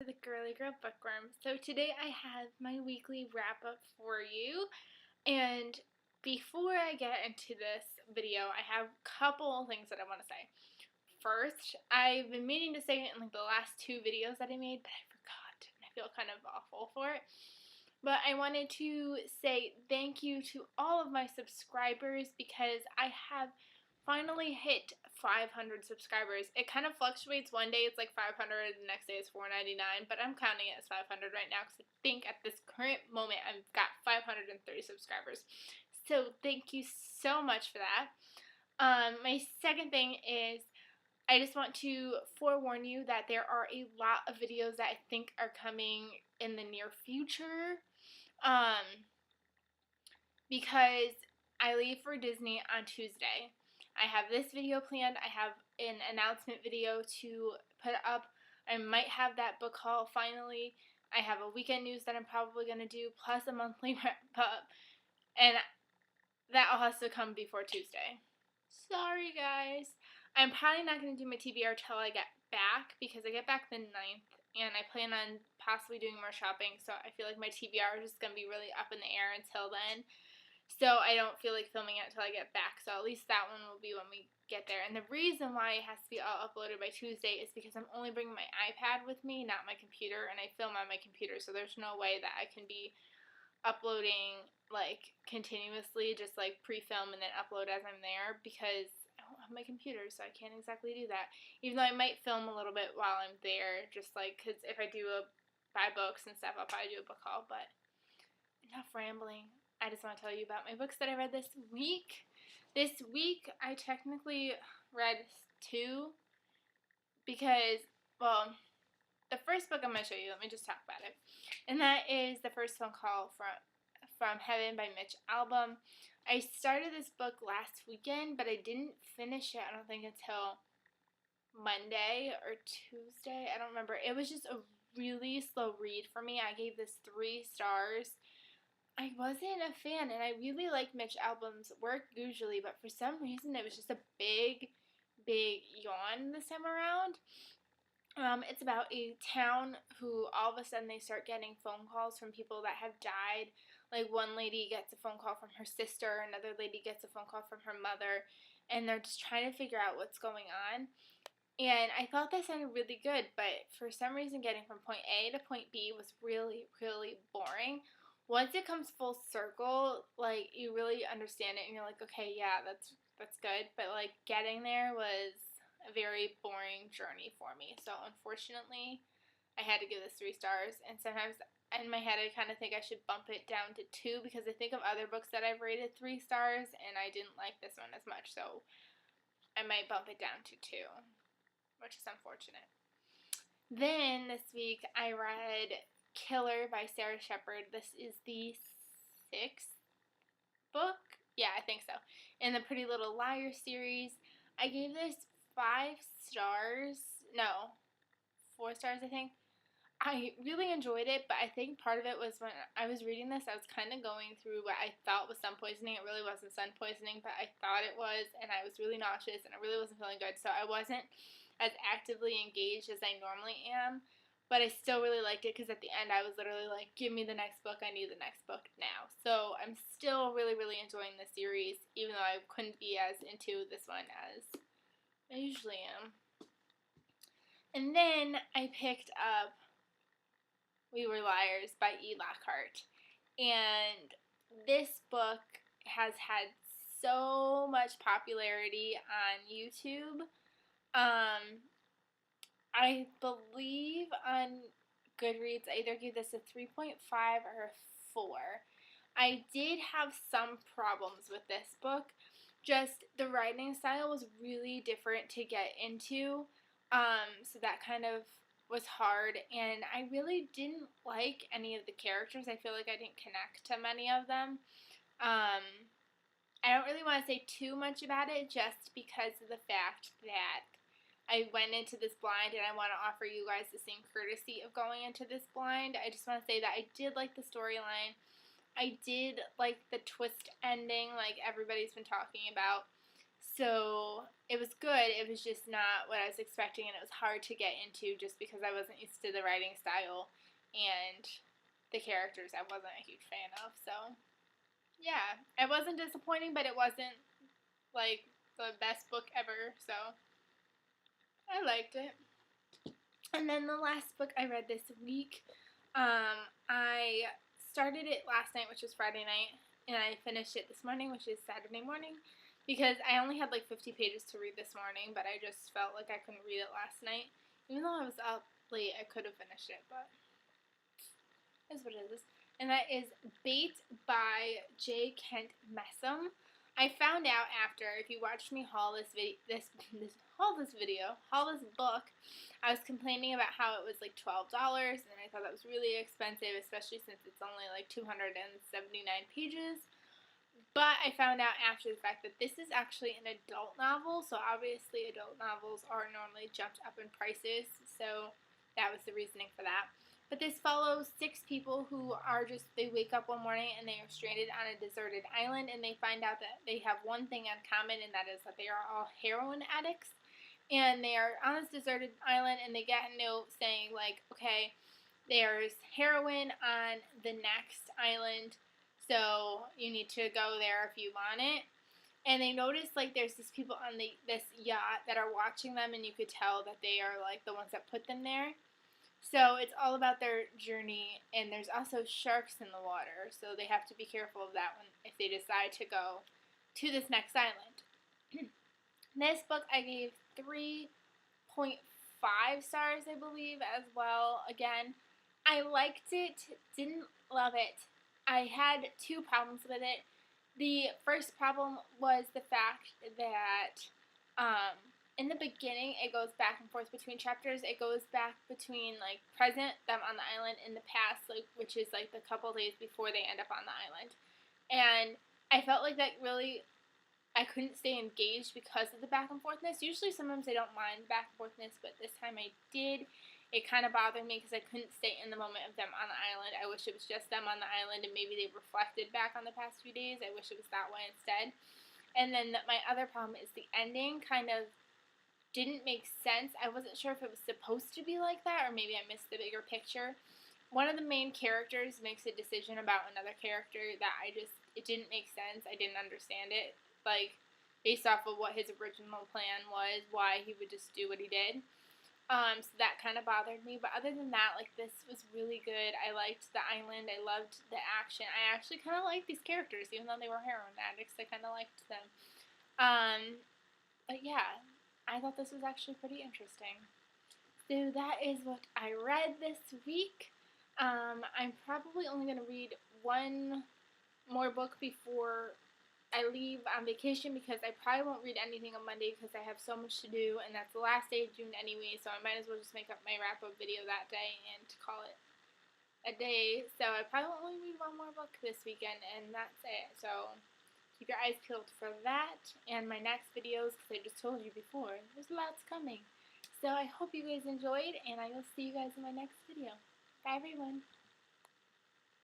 The Girly Girl Bookworm. So today I have my weekly wrap up for you, and before I get into this video I have a couple things that I want to say. First, I've been meaning to say it in the last two videos that I made, but I forgot and I feel kind of awful for it. But I wanted to say thank you to all of my subscribers because I have finally hit 500 subscribers. It kind of fluctuates. One day it's like 500, the next day it's 499, but I'm counting it as 500 right now because I think at this current moment I've got 530 subscribers. So thank you so much for that. My second thing is I just want to forewarn you that there are a lot of videos that I think are coming in the near future. Because I leave for Disney on Tuesday. I have this video planned. I have an announcement video to put up. I might have that book haul finally. I have a weekend news that I'm probably going to do, plus a monthly wrap up. And that all has to come before Tuesday. Sorry, guys. I'm probably not going to do my TBR till I get back, because I get back the 9th, and I plan on possibly doing more shopping, so I feel like my TBR is just going to be really up in the air until then. So I don't feel like filming it until I get back, so at least that one will be when we get there. And the reason why it has to be all uploaded by Tuesday is because I'm only bringing my iPad with me, not my computer, and I film on my computer, so there's no way that I can be uploading continuously, just pre-film and then upload as I'm there, because I don't have my computer, so I can't exactly do that. Even though I might film a little bit while I'm there, just because if I do buy books and stuff, I'll probably do a book haul. But enough rambling. I just want to tell you about my books that I read this week. This week I technically read 2 because, well, the first book I'm going to show you, let me just talk about it. And that is The First Phone Call from Heaven by Mitch Albom. I started this book last weekend, but I didn't finish it, I don't think, until Monday or Tuesday. I don't remember. It was just a really slow read for me. I gave this 3 stars. I wasn't a fan, and I really like Mitch Albom's work usually, but for some reason it was just a big yawn this time around. It's about a town who all of a sudden they start getting phone calls from people that have died. Like, one lady gets a phone call from her sister, another lady gets a phone call from her mother, and they're just trying to figure out what's going on. And I thought that sounded really good, but for some reason getting from point A to point B was really boring. Once it comes full circle, you really understand it and you're like, okay, yeah, that's good. But getting there was a very boring journey for me. So unfortunately, I had to give this 3 stars. And sometimes in my head I kind of think I should bump it down to 2, because I think of other books that I've rated 3 stars and I didn't like this one as much. So I might bump it down to 2, which is unfortunate. Then this week I read Killer by Sara Shepard. This is the 6th book. Yeah, I think so. In the Pretty Little Liars series. I gave this 5 stars. No, 4 stars, I think. I really enjoyed it, but I think part of it was when I was reading this, I was kind of going through what I thought was sun poisoning. It really wasn't sun poisoning, but I thought it was, and I was really nauseous, and I really wasn't feeling good, so I wasn't as actively engaged as I normally am. But I still really liked it, because at the end I was literally like, give me the next book, I need the next book now. So I'm still really enjoying the series, even though I couldn't be as into this one as I usually am. And then I picked up We Were Liars by Lockhart. And this book has had so much popularity on YouTube. I believe on Goodreads I either gave this a 3.5 or a 4. I did have some problems with this book. Just the writing style was really different to get into. So that kind of was hard, and I really didn't like any of the characters. I feel like I didn't connect to many of them. I don't really want to say too much about it, just because of the fact that I went into this blind, and I want to offer you guys the same courtesy of going into this blind. I just want to say that I did like the storyline. I did like the twist ending, like everybody's been talking about. So it was good. It was just not what I was expecting, and it was hard to get into just because I wasn't used to the writing style and the characters I wasn't a huge fan of. So, yeah, it wasn't disappointing, but it wasn't like the best book ever. So, I liked it. And then the last book I read this week, I started it last night, which was Friday night, and I finished it this morning, which is Saturday morning, because I only had like 50 pages to read this morning, but I just felt like I couldn't read it last night. Even though I was up late, I could have finished it, but that's what it is. And that is Bait by J. Kent Messum. I found out after, if you watched me haul this book, I was complaining about how it was like $12, and I thought that was really expensive, especially since it's only like 279 pages. But I found out after the fact that this is actually an adult novel, so obviously adult novels are normally jumped up in prices, so that was the reasoning for that. But this follows 6 people who are they wake up one morning and they are stranded on a deserted island, and they find out that they have one thing in common, and that is that they are all heroin addicts. And they are on this deserted island, and they get a note saying, like, okay, there's heroin on the next island, so you need to go there if you want it. And they notice, like, there's these people on this yacht that are watching them, and you could tell that they are, like, the ones that put them there. So it's all about their journey, and there's also sharks in the water, so they have to be careful of that if they decide to go to this next island. This book I gave 3.5 stars, I believe, as well. Again, I liked it, didn't love it. I had 2 problems with it. The first problem was the fact that in the beginning, it goes back and forth between chapters. It goes back between, like, present, them on the island, in the past, like, which is, like, the couple days before they end up on the island. And I felt like that really, I couldn't stay engaged because of the back and forthness. Usually, sometimes I don't mind back and forthness, but this time I did. It kind of bothered me because I couldn't stay in the moment of them on the island. I wish it was just them on the island, and maybe they reflected back on the past few days. I wish it was that way instead. And then my other problem is the ending kind of didn't make sense. I wasn't sure if it was supposed to be like that, or maybe I missed the bigger picture. One of the main characters makes a decision about another character that it didn't make sense. I didn't understand it, like, based off of what his original plan was, why he would just do what he did. So that kind of bothered me, but other than that, like, this was really good. I liked the island. I loved the action. I actually kind of liked these characters, even though they were heroin addicts. I kind of liked them. But yeah, I thought this was actually pretty interesting. So that is what I read this week. I'm probably only going to read one more book before I leave on vacation, because I probably won't read anything on Monday because I have so much to do, and that's the last day of June anyway, so I might as well just make up my wrap-up video that day and call it a day. So I probably will only read one more book this weekend, and that's it. So keep your eyes peeled for that and my next videos, because I just told you before, there's lots coming. So I hope you guys enjoyed, and I will see you guys in my next video. Bye, everyone.